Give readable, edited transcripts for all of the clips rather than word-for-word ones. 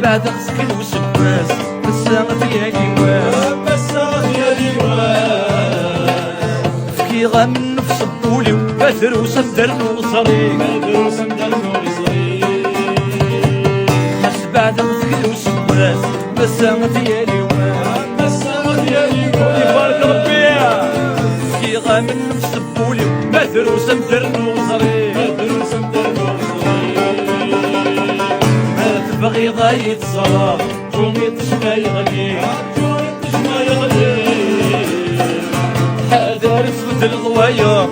بعد غسكن وسباس مسا ديالي واس كي غامن في صبولي وبثر وسندر وصري بس بعد غسكن وسباس مسا ديالي واس يبارك ربي كي غامن في صبولي وبثر وسندر وصري بغي ضايد صلاة جوني تشما يغلي حذر اسود الغواية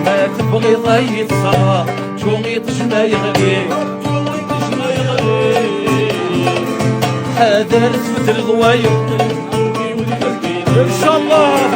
ما تبغي ضايد صلاة جوني تشما يغلي حذر اسود الغواية ان شاء الله